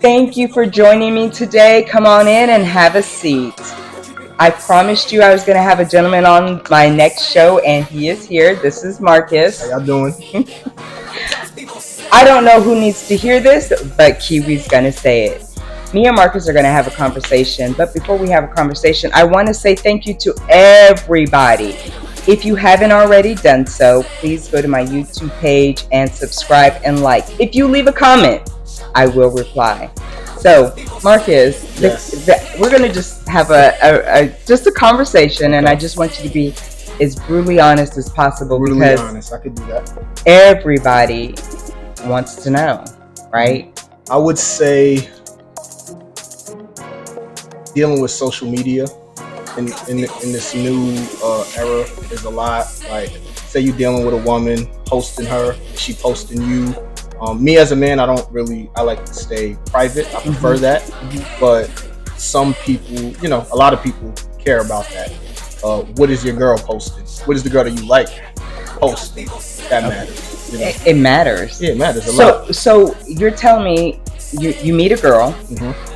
Thank you for joining me today. Come on in and have a seat. I promised you I was going to have a gentleman on my next show, and he is here. This is Marcus. How y'all doing? I don't know who needs to hear this, but Kiwi's going to say it. Me and Marcus are going to have a conversation, but before we have a conversation, I want to say thank you to everybody. If you haven't already done so, please go to my YouTube page and subscribe and like. If you leave a comment, I will reply. So, Marcus, Yes. we're going to just have just a conversation, and I just want you to be as brutally honest as possible Brutally because honest, I could do that. everybody wants to know, right? I would say dealing with social media in this new era is a lot. Like, say you're dealing with a woman, posting her, she posting you. Me as a man, I like to stay private. I prefer that. But some people, a lot of people care about that. What is your girl posting? What is the girl that you like posting? That matters. It matters. Yeah, it matters a lot. So you're telling me you meet a girl,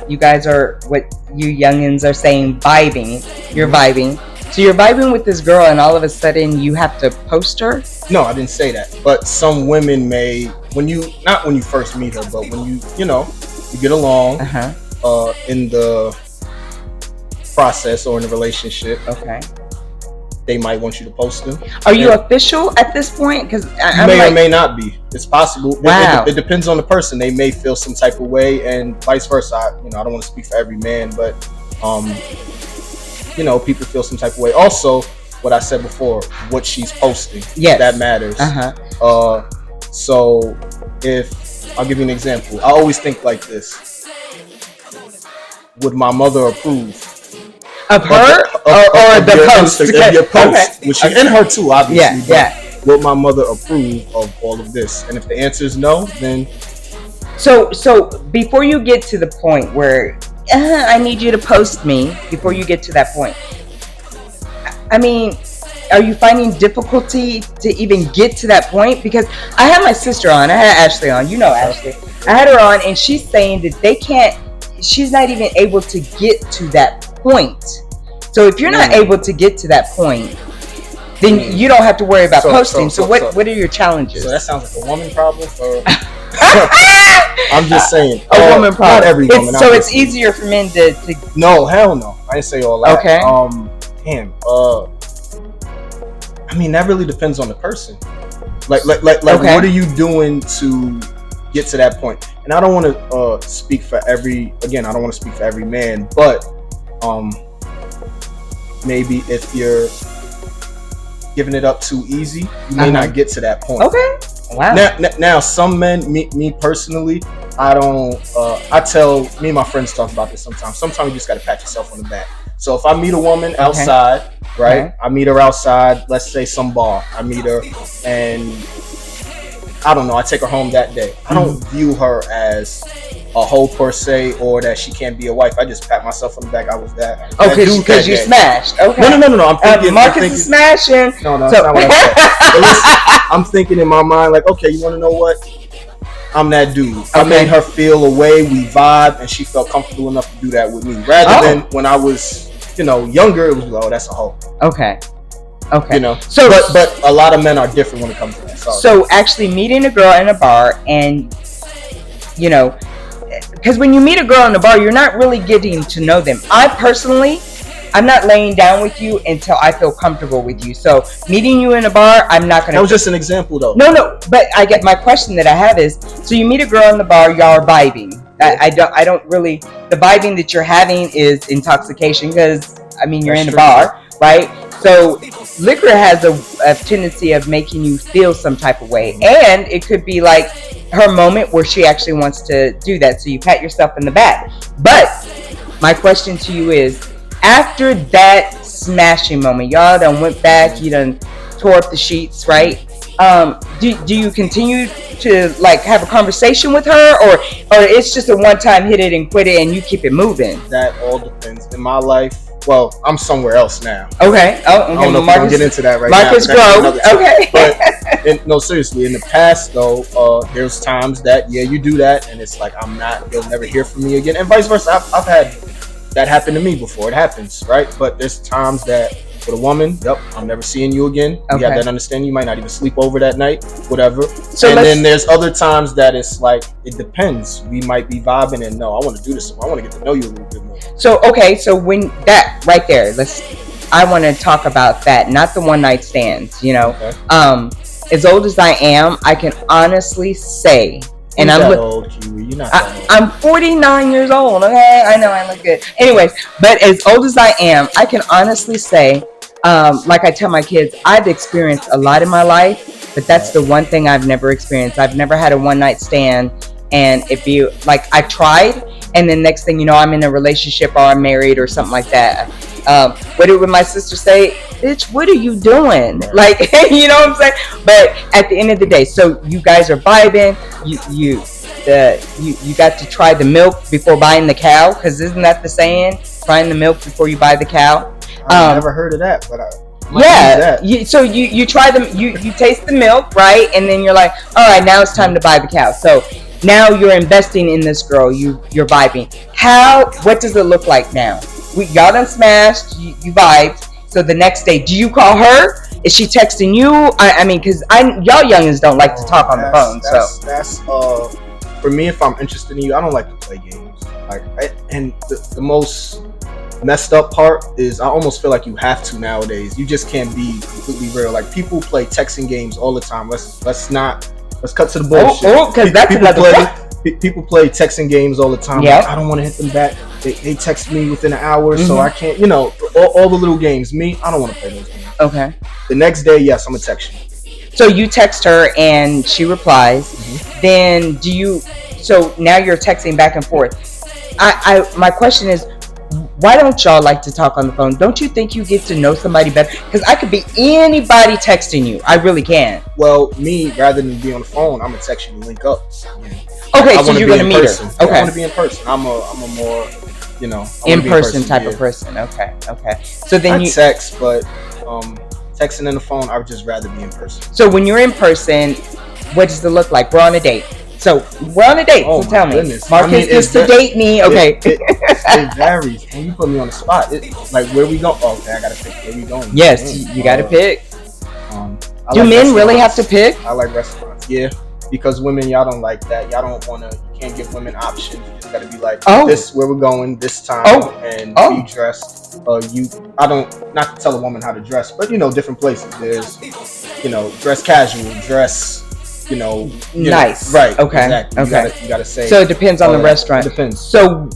you guys are what you youngins are saying vibing. You're vibing. So you're vibing with this girl, and all of a sudden you have to post her? No, I didn't say that. But some women may, not when you first meet her, but when you get along in the process or in the relationship, Okay. they might want you to post them. Are you official at this point? Because You may or may not be. It's possible. Wow. It depends on the person. They may feel some type of way, and vice versa. I don't want to speak for every man, but people feel some type of way. Also, what I said before, what she's posting, Yes. that matters. So if I'll give you an example, I always think like this: would my mother approve of her or of the your post? Of your post, Okay. which she, and her too, obviously. Yeah. Would my mother approve of all of this? And if the answer is no, then So before you get to the point where I need you to post me, before you get to that point, I mean, are you finding difficulty to even get to that point? Because I had my sister on, I had Ashley on, Ashley. I had her on, and she's saying that she's not even able to get to that point. So if you're not able to get to that point, then you don't have to worry about posting. So what are your challenges? So that sounds like a woman problem for I'm just saying. A woman problem. Not every woman. So it's easier for men to No, hell no. I didn't say all that. Okay. That really depends on the person. Like Okay. what are you doing to get to that point? And I don't want to speak for every man, but maybe if you're giving it up too easy, you may not get to that point. Okay. Wow. Now some men, me personally, I don't. I tell me and my friends talk about this sometimes. Sometimes you just got to pat yourself on the back. So if I meet a woman outside, right? Okay. I meet her outside. Let's say some bar. I meet her, and I don't know. I take her home that day. I don't view her as a hoe per se, or that she can't be a wife. I just pat myself on the back. I was that. Oh, because you smashed. Okay. No. I'm thinking. Marcus is smashing. No, that's not what I said. But listen, I'm thinking in my mind, like, okay, you want to know what? I'm that dude. Okay. I made her feel a way. We vibe, and she felt comfortable enough to do that with me. Rather than when I was, younger, it was, oh, that's a hoe. Okay. So, but a lot of men are different when it comes to that. Sorry. So actually meeting a girl in a bar, and because when you meet a girl in a bar, you're not really getting to know them. I'm not laying down with you until I feel comfortable with you. So meeting you in a bar, I'm not gonna. That was just an example, though. No. But I get my question that I have is: so you meet a girl in the bar, y'all are vibing. I don't really. The vibing that you're having is intoxication because you're in the bar, right? So liquor has a tendency of making you feel some type of way, and it could be like her moment where she actually wants to do that. So you pat yourself in the back. But my question to you is: after that smashing moment, y'all done went back, you done tore up the sheets, right? Do you continue to have a conversation with her, or it's just a one-time hit it and quit it and you keep it moving? That all depends. In my life, well, I'm somewhere else now. Okay. I don't know if I'm get into that right Marcus now. Grove. Okay. But And no, seriously, in the past though, there's times that you do that, and it's like you'll never hear from me again, and vice versa. I've had that happen to me before. It happens, right? But there's times that with a woman, yep, I'm never seeing you again. You have that understanding. You might not even sleep over that night, whatever. So and then there's other times that it's like, it depends. We might be vibing and no, I want to do this. I want to get to know you a little bit more. So, okay. So when that right there, I want to talk about that, not the one night stands, as old as I am, I can honestly say, and old, Kiwi. You're not that old. I'm 49 years old. Okay, I know I look good. Anyways, but as old as I am, I can honestly say, like I tell my kids, I've experienced a lot in my life, but that's the one thing I've never experienced. I've never had a one night stand, and if you like, I tried, and then next thing you know, I'm in a relationship or I'm married or something like that. What did my sister say? Bitch, what are you doing? Like, you know what I'm saying? But at the end of the day, so you guys are vibing. You got to try the milk before buying the cow, because isn't that the saying? Trying the milk before you buy the cow. I've never heard of that, but so you try them. You taste the milk, right? And then you're like, all right, now it's time to buy the cow. So now you're investing in this girl. You're vibing. What does it look like now? Y'all done smashed. You vibed. So the next day, do you call her? Is she texting you? I mean, because y'all youngins don't like to talk on the phone. That's for me. If I'm interested in you, I don't like to play games. And the most messed up part is I almost feel like you have to nowadays. You just can't be completely real. Like, people play texting games all the time. Let's cut to the bullshit. Because that's another. People play texting games all the time. Yep. Like, I don't want to hit them back. They text me within an hour, so I can't. All the little games. Me, I don't want to play those games. Okay. The next day, yes, I'm gonna text you. So you text her and she replies. Then so now you're texting back and forth. My question is, why don't y'all like to talk on the phone? Don't you think you get to know somebody better? Because I could be anybody texting you. I really can. Well, me, rather than be on the phone, I'm gonna text you to link up. Okay, so you're gonna meet her. Okay. I want to be in person. I'm a more, in-person type of person. Okay. So then I text, but texting on the phone, I would just rather be in person. So when you're in person, what does it look like? We're on a date. So we're on a date. So tell me, Marcus gets to date me. Okay. It varies. When you put me on the spot, like, where we go? Oh, okay, I gotta pick where we going. Yes, you gotta pick. Do like men really have to pick? I like restaurants. Yeah, because women, y'all don't like that. Y'all don't wanna. You can't give women options. You just gotta be like, this where we're going this time, and be dressed. I don't, not to tell a woman how to dress, but different places. There's, dress casual, dress. Nice. Right. Okay. Exactly. Okay. You gotta say. So it depends on the restaurant. It depends. So,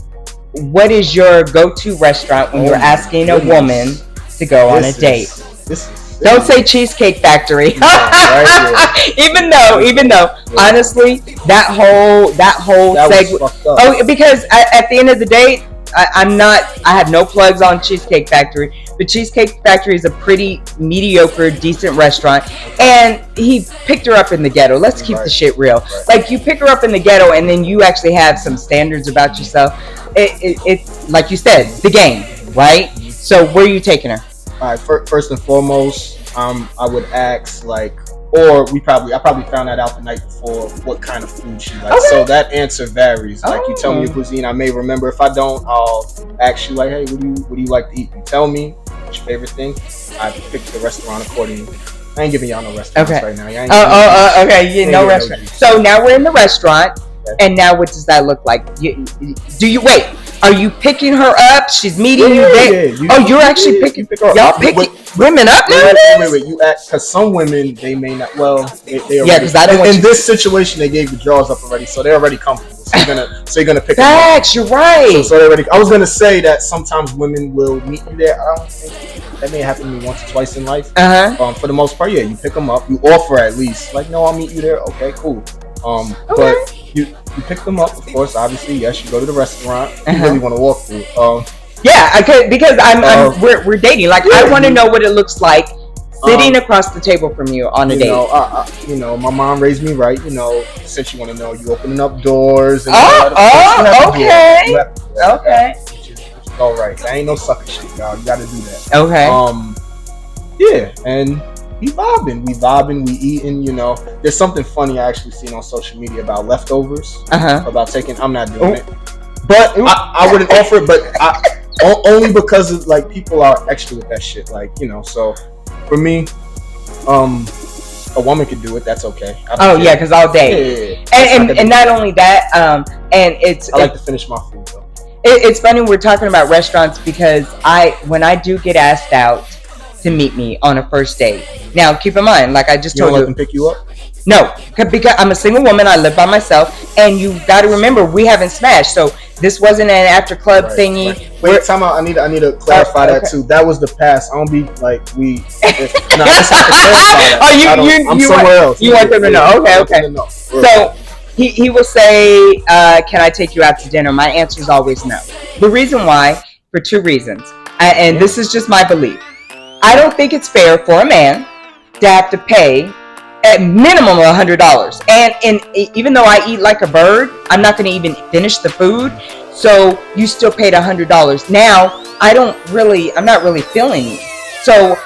what is your go-to restaurant when you're asking a woman to go on a date? Don't say Cheesecake Factory. Even though, honestly, that whole segment. Oh, because at the end of the day, I have no plugs on Cheesecake Factory, but Cheesecake Factory is a pretty mediocre, decent restaurant, and he picked her up in the ghetto. Let's keep the shit real. Like, you pick her up in the ghetto, and then you actually have some standards about yourself. It's like you said, the game, right? So where are you taking her? All right, first and foremost, I would ask, like, or I probably found that out the night before, what kind of food she likes. Okay. So that answer varies. Like, you tell me your cuisine, I may remember. If I don't, I'll ask you, like, hey, what do you like to eat? You tell me what's your favorite thing. I pick the restaurant accordingly. I ain't giving y'all no restaurants right now. Okay, no restaurant. So now we're in the restaurant, and now what does that look like? Do you wait? Are you picking her up? She's meeting you there. You're actually picking. Y'all picking women up nowadays? Wait. You act, because some women, they may not. Well, they already, because I don't want in this situation, they gave the drawers up already, so they're already comfortable. So you're gonna pick them up. Facts, you're right. So they're already. I was gonna say that sometimes women will meet you there. I don't think that may happen to me once or twice in life. For the most part, you pick them up. You offer at least, like, no, I'll meet you there. Okay, cool. But you pick them up, of course. Obviously, yes, you go to the restaurant. You really want to walk through. Because we're dating. Like, I want to know what it looks like sitting across the table from you on a date. My mom raised me right. Since you want to know, you opening up doors. And okay. Which is all right. That ain't no sucker shit, y'all. You got to do that. Okay. Yeah, and we vibing, we eating. You know, there's something funny I actually seen on social media about leftovers. About taking. I'm not doing it, but I wouldn't offer it. But only because of, like, people are extra with that shit. Like, you know, so for me, a woman could do it. That's okay. Yeah, because all day. Yeah. And not only that, and I like to finish my food though. It's funny we're talking about restaurants because when I do get asked out to meet me on a first date. Now, keep in mind, like I just told you, let them pick you up. No, because I'm a single woman. I live by myself, and you got to remember we haven't smashed. So this wasn't an after club thingy. Right. Wait, time out. I need to clarify that too. That was the past. I don't be like we. No, let's have to clarify that. I'm somewhere else. You want them to know? Okay. So he will say, "Can I take you out to dinner?" My answer is always no. The reason why, for two reasons, and this is just my belief. I don't think it's fair for a man to have to pay at minimum $100. And even though I eat like a bird, I'm not going to even finish the food. So you still paid $100. Now I'm not really feeling you. So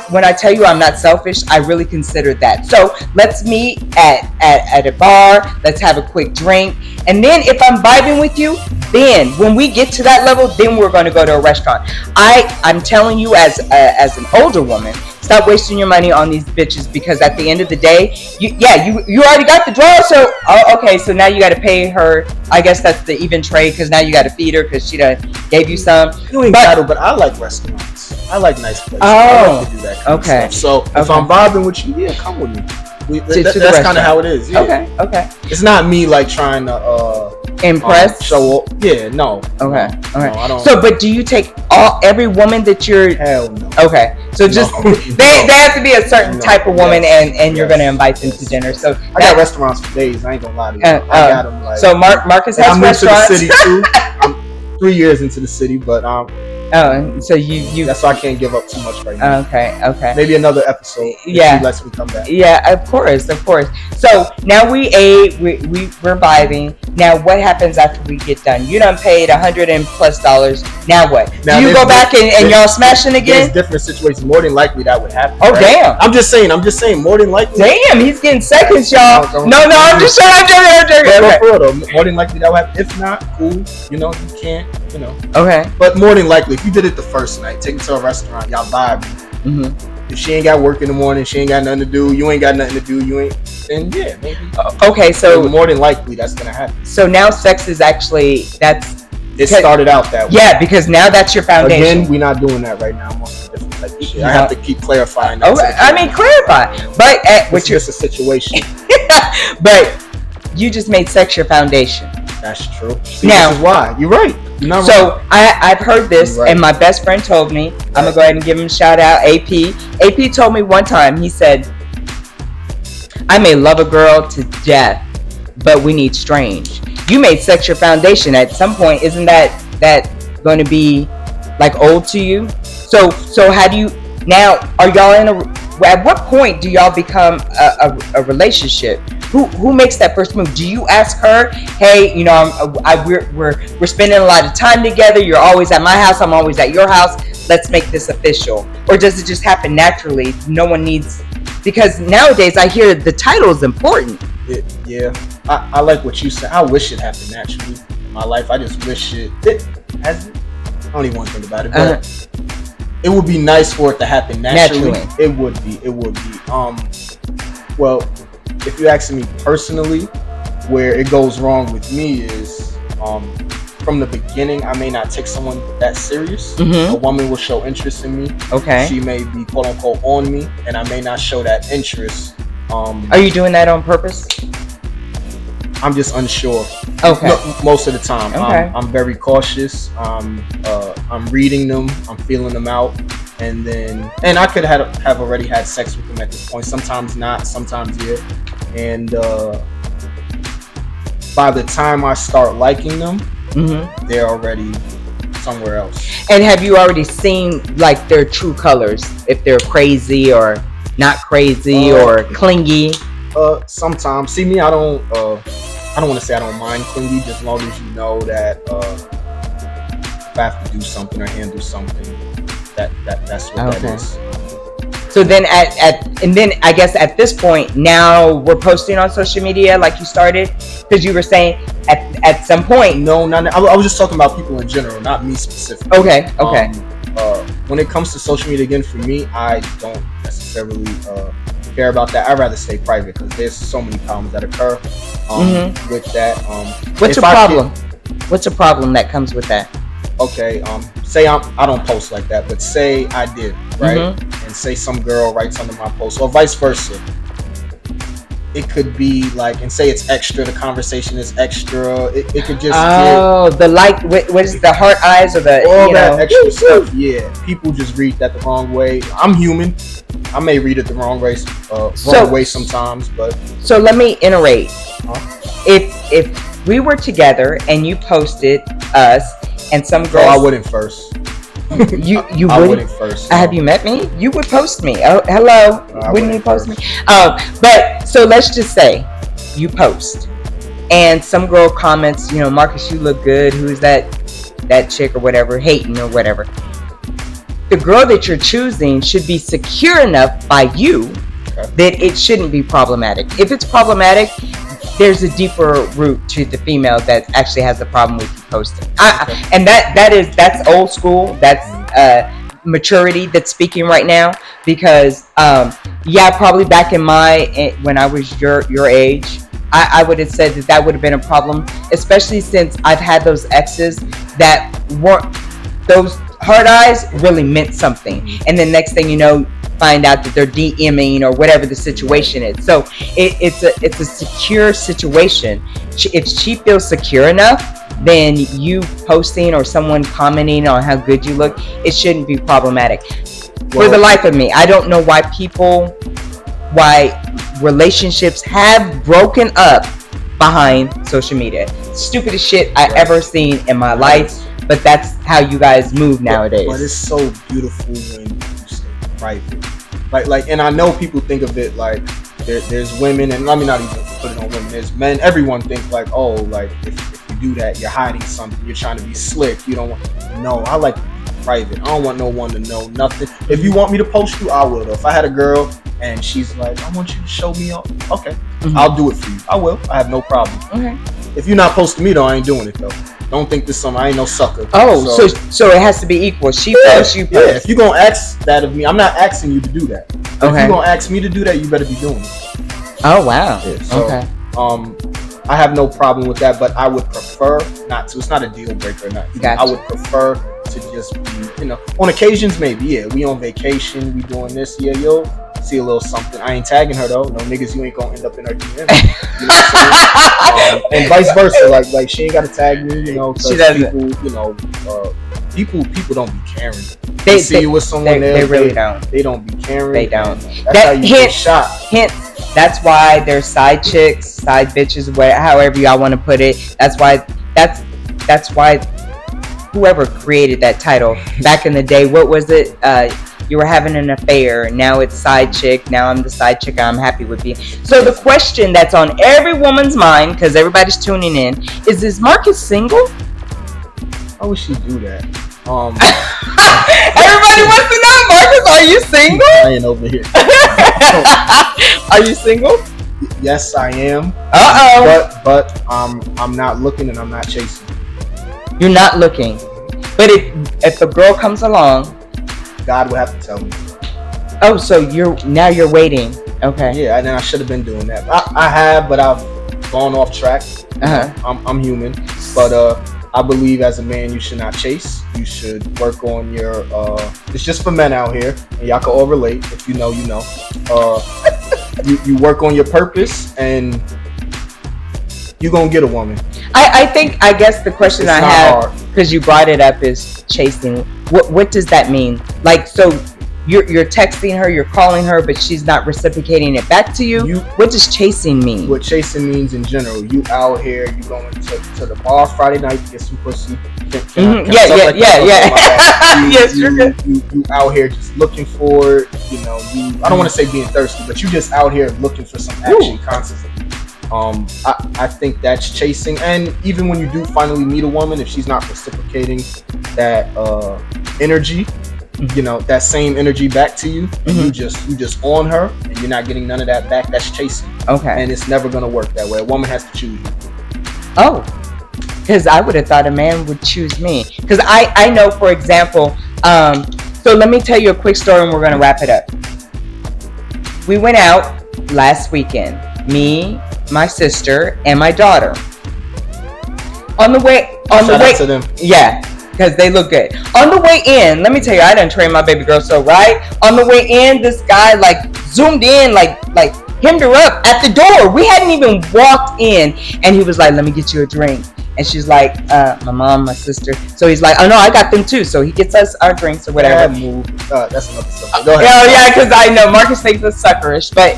when I tell you I'm not selfish, I really consider that. So let's meet at a bar. Let's have a quick drink. And then if I'm vibing with you, then when we get to that level, then we're going to go to a restaurant. I'm telling you as an older woman, stop wasting your money on these bitches, because at the end of the day, you already got the draw. So okay, so now you got to pay her. I guess that's the even trade, because now you got to feed her because she done gave you some. You ain't got to, but I like restaurants. I like nice places. I like to do that kind of stuff. So if I'm vibing with you, yeah, come with me. That's kind of how it is. Yeah. Okay. It's not me like trying to impress, show up. Yeah, no. Okay. No, I don't. So, but do you take every woman that you're? Hell no. Okay, so just they have to be a certain type of woman, and you're gonna invite them to dinner. So I got restaurants for days. I ain't gonna lie to you. I got them like. So Marcus has restaurants. I'm into the city too. I'm 3 years into the city, but so you that's why I can't give up too much right now. Okay. Maybe another episode. Yeah. She lets me come back. Yeah, of course. So now we ate, we're vibing. Now what happens after we get done? You done paid $100+ Now what? Do you go back and y'all smashing again? There's different situations. More than likely that would happen. Oh, right? Damn. I'm just saying. More than likely. Damn, he's getting seconds, y'all. No, I'm just saying. I'm joking. More than likely that would happen. If not, cool. You know, you can't. You know. Okay. But more than likely, if you did it the first night, take it to a restaurant, y'all vibe. If she ain't got work in the morning, she ain't got nothing to do, you ain't got nothing to do, then yeah, maybe. Okay, so more than likely that's gonna happen. So now sex is actually it started out that way. Yeah, because now that's your foundation. Again, we're not doing that right now. I'm on some different type of shit. I have to keep clarifying that. Clarify. But it's just a situation. But you just made sex your foundation. That's true. See, this is why. You're right. So I've heard this, and my best friend told me. I'm gonna go ahead and give him a shout out. AP told me one time. He said, "I may love a girl to death, but we need strange." You made sex your foundation. At some point, isn't that going to be like old to you? So how do you now? Are y'all in at what point do y'all become a relationship? Who makes that first move? Do you ask her, hey, you know, we're spending a lot of time together. You're always at my house. I'm always at your house. Let's make this official. Or does it just happen naturally? No one needs, because nowadays I hear the title is important. Yeah, I like what you said. I wish it happened naturally in my life. I just wish it hasn't. I don't even want to think about it, but it would be nice for it to happen naturally. It would be. Well, if you're asking me personally, where it goes wrong with me is from the beginning, I may not take someone that serious. A woman will show interest in me. Okay. She may be quote unquote on me, and I may not show that interest. Are you doing that on purpose? I'm just unsure. Okay. No, most of the time. Okay. I'm very cautious. I'm reading them. I'm feeling them out. And I could have already had sex with them at this point. Sometimes not, sometimes yeah. And by the time I start liking them, they're already somewhere else. And have you already seen like their true colors? If they're crazy or not crazy or clingy? Sometimes. See me, I don't want to say I don't mind clingy, just as long as you know that if I have to do something or handle something, that's what that is. So then and then I guess at this point now we're posting on social media like you started, because you were saying at some point. No, I was just talking about people in general, not me specifically. Okay. When it comes to social media, again, for me, I don't necessarily care about that. I'd rather stay private because there's so many problems that occur with that. What's a problem? What's a problem that comes with that? Okay, say I don't post like that, but say I did, right? And say some girl writes under my post, or vice versa. It could be like, and say it's extra, the conversation is extra. It could just the like, what is the heart eyes or the all that extra stuff? Yeah, people just read that the wrong way. I'm human. I may read it the wrong way, sometimes, but so let me iterate. If we were together and you posted us and some girl, I wouldn't first. You I wouldn't first. Have you met me? You would post me. Oh, hello. Wouldn't you post me? But so let's just say you post and some girl comments, Marcus, you look good. Who's that chick or whatever, hating or whatever. The girl that you're choosing should be secure enough by you that it shouldn't be problematic. If it's problematic, there's a deeper root to the female that actually has a problem with you posting. And that's old school. That's maturity that's speaking right now. Because probably back in when I was your age, I would have said that would have been a problem, especially since I've had those exes that weren't, those hard eyes really meant something, and then next thing you know, find out that they're DMing or whatever the situation is. So it's a secure situation. If she feels secure enough, then you posting or someone commenting on how good you look, it shouldn't be problematic. For the life of me, I don't know why relationships have broken up behind social media. Stupidest shit I ever seen in my life, but that's how you guys move nowadays. But it's so beautiful when you stay private. Like, and I know people think of it like there's women, and let me not even put it on women. There's men. Everyone thinks like, oh, like if you do that, you're hiding something. You're trying to be slick. You don't want. No, I like to be private. I don't want no one to know nothing. If you want me to post you, I will. Though. If I had a girl and she's like, I want you to show me up. Okay, I'll do it for you. I will. I have no problem. Okay. If you're not posting me though, I ain't doing it though. Don't think this something. I ain't no sucker. Oh, so it has to be equal. She posts, you post. Yeah, if you're gonna ask that of me, I'm not asking you to do that. If you're gonna ask me to do that, you better be doing it. Oh wow. Yeah, so, I have no problem with that, but I would prefer not to. It's not a deal breaker or nothing. Gotcha. I would prefer to just be, on occasions maybe, yeah, we on vacation, we doing this, yeah, you'll see a little something. I ain't tagging her though. No niggas, you ain't gonna end up in her DM. You know what I'm saying? And vice versa. Like she ain't gotta tag me, She doesn't. People don't be caring. They see you with someone they really don't. They don't be caring. They don't. That's how you get shot. Hint. That's why there's side chicks, side bitches, however y'all want to put it. That's why whoever created that title back in the day, what was it? You were having an affair. Now it's side chick. Now I'm the side chick. I'm happy with you. So the question that's on every woman's mind, because everybody's tuning in, is Marcus single? How would she do that? Everybody wants to know, Marcus, are you single? I ain't over here. Are you single? Yes, I am. But I'm not looking and I'm not chasing. You're not looking. But if a girl comes along, God would have to tell me. Oh, so you're waiting. Okay. Yeah, and I should have been doing that. I have, but I've gone off track. I'm human, but I believe as a man you should not chase. You should work on your. It's just for men out here, and y'all can all relate. If you know, you know. You work on your purpose, and you're gonna get a woman. I guess the question I have, because you brought it up, is chasing. What does that mean? Like, so you're texting her, you're calling her, but she's not reciprocating it back to you. What does chasing mean? What chasing means in general, you out here, you going to the bar Friday night to get some pussy. Yeah. Yes, you out here just looking for it. I don't want to say being thirsty, but you just out here looking for some action constantly. I think that's chasing, and even when you do finally meet a woman, if she's not reciprocating that energy, you know, that same energy back to you, and you just on her, and you're not getting none of that back. That's chasing. Okay. And it's never gonna work that way. A woman has to choose you. Oh, because I would have thought a man would choose me. Because I know, for example, so let me tell you a quick story, and we're gonna wrap it up. We went out last weekend. Me, my sister, and my daughter. On the way to them. Yeah, because they look good. On the way in, let me tell you, I done trained my baby girl so right. On the way in, this guy like zoomed in, like hemmed her up at the door. We hadn't even walked in, and he was like, "Let me get you a drink." And she's like, "My mom, my sister." So he's like, "Oh no, I got them too." So he gets us our drinks or whatever. That's another subject. Go ahead. Oh yeah, because I know Marcus thinks us suckerish, but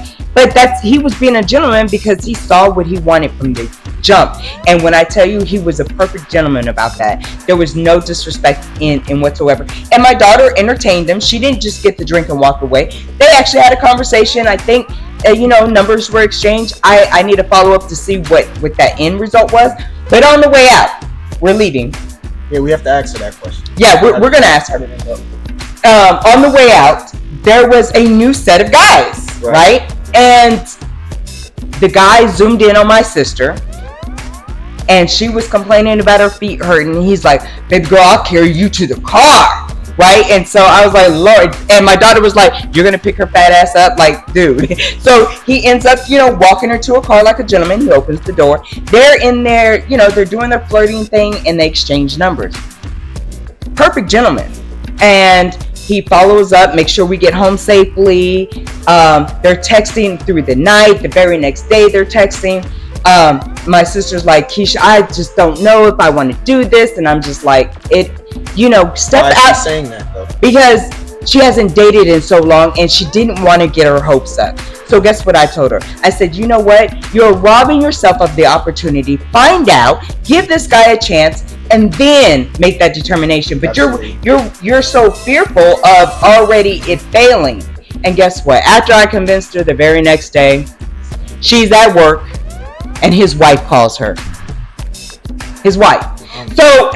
he was being a gentleman because he saw what he wanted from the jump. And when I tell you, he was a perfect gentleman about that. There was no disrespect in whatsoever. And my daughter entertained him. She didn't just get the drink and walk away. They actually had a conversation. I think numbers were exchanged. I need to follow up to see what that end result was. But on the way out, we're leaving. Yeah, we have to ask her that question. Yeah, we're gonna ask her. On the way out, there was a new set of guys, right? And the guy zoomed in on my sister, and she was complaining about her feet hurting. He's like, "Baby girl, I'll carry you to the car." Right? And so I was like, Lord. And my daughter was like, "You're going to pick her fat ass up?" Like, dude. So he ends up, walking her to a car like a gentleman. He opens the door. They're in there, they're doing their flirting thing, and they exchange numbers. Perfect gentleman. And he follows up, make sure we get home safely. They're texting through the night. The very next day, they're texting. My sister's like, "Keisha, I just don't know if I want to do this." And I'm just like, step out. Why is she saying that though? Because she hasn't dated in so long, and she didn't want to get her hopes up. So guess what I told her? I said, "You know what? You're robbing yourself of the opportunity. Find out, give this guy a chance, and then make that determination." But you're so fearful of already it failing. And guess what? After I convinced her, the very next day, she's at work, and his wife calls her. His wife. So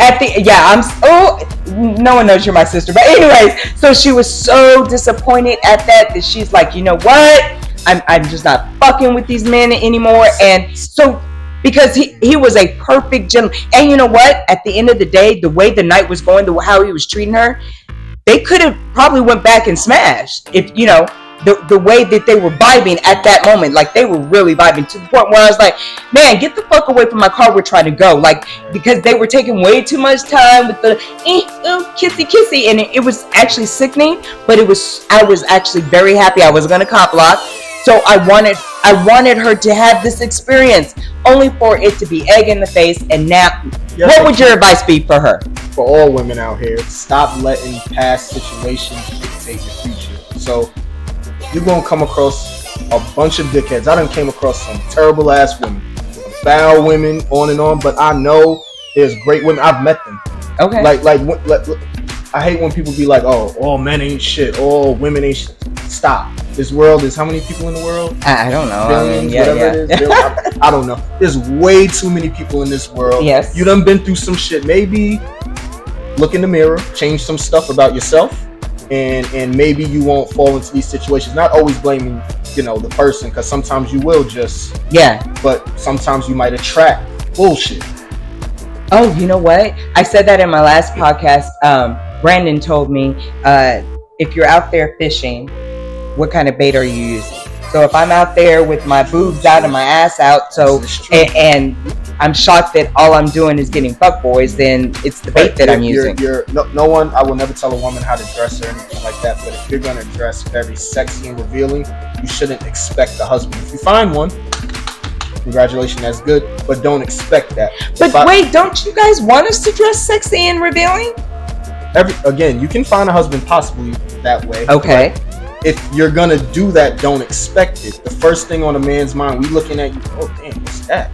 no one knows you're my sister. But anyways, so she was so disappointed at that she's like, "You know what? I'm just not fucking with these men anymore." And so, because he was a perfect gentleman. And you know what? At the end of the day, the way the night was going, how he was treating her, they could have probably went back and smashed if, the way that they were vibing at that moment. Like, they were really vibing to the point where I was like, "Man, get the fuck away from my car. We're trying to go." Like, because they were taking way too much time with the kissy, and it was actually sickening. But I was actually very happy. I was gonna cop block. So I wanted her to have this experience, only for it to be egg in the face. And now, what would your advice be for her? For all women out here, stop letting past situations dictate your future. So you're gonna come across a bunch of dickheads. I done came across some terrible ass women, foul women, on and on. But I know there's great women. I've met them. Okay. Like I hate when people be like, "Oh, all men ain't shit. All women ain't shit." Stop. This world is how many people in the world? I don't know. Billions, whatever it is. I don't know. There's way too many people in this world. Yes. You done been through some shit. Maybe look in the mirror, change some stuff about yourself, and maybe you won't fall into these situations. Not always blaming, the person, because sometimes you will just. Yeah. But sometimes you might attract bullshit. Oh, you know what? I said that in my last podcast. Brandon told me, if you're out there fishing, what kind of bait are you using? So if I'm out there with my boobs out and my ass out, and I'm shocked that all I'm doing is getting fuckboys, then it's the bait that I'm using. No one, I will never tell a woman how to dress or anything like that, but if you're going to dress very sexy and revealing, you shouldn't expect a husband. If you find one, congratulations, that's good, but don't expect that. But wait, don't you guys want us to dress sexy and revealing? Again, you can find a husband possibly that way. Okay. If you're gonna do that, don't expect it. The first thing on a man's mind, we looking at you, "Oh damn, what's that?"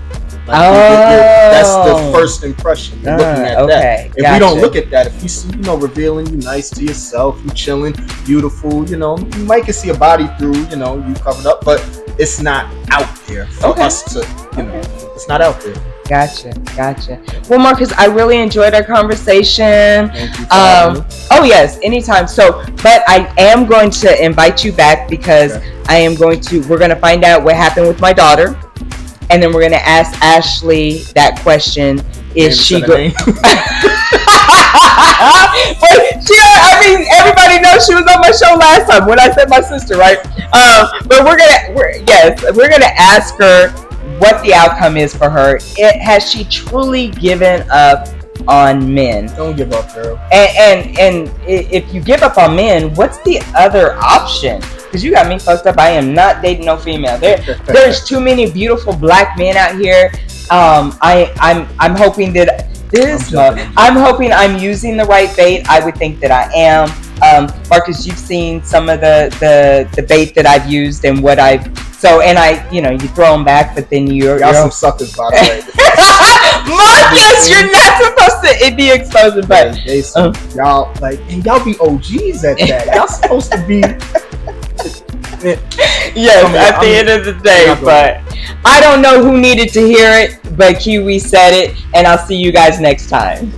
That's the first impression. You're looking at that. If we don't look at that, if you see, revealing, you nice to yourself, you chilling, beautiful, you might can see a body through, you covered up, but it's not out there for us to, it's not out there. Gotcha. Well, Marcus, I really enjoyed our conversation. Thank you for having me. Oh yes, anytime. So, but I am going to invite you back because we're going to find out what happened with my daughter, and then we're going to ask Ashley that question: is she good? I mean, everybody knows she was on my show last time when I said my sister, right? But we're gonna ask her what the outcome is for her. Has she truly given up on men? Don't give up, girl. And if you give up on men, what's the other option? Because you got me fucked up. I am not dating no female. There's too many beautiful black men out here. I'm hoping that. I'm hoping I'm using the right bait. I would think that I am. Marcus, you've seen some of the bait that I've used and what I've you throw them back, but then y'all some suckers, by the way. Marcus, you're not supposed to be exposing, but y'all and y'all be OGs at that. Y'all supposed to be. Yes, at the end of the day, but I don't know who needed to hear it, but Kiwi said it, and I'll see you guys next time.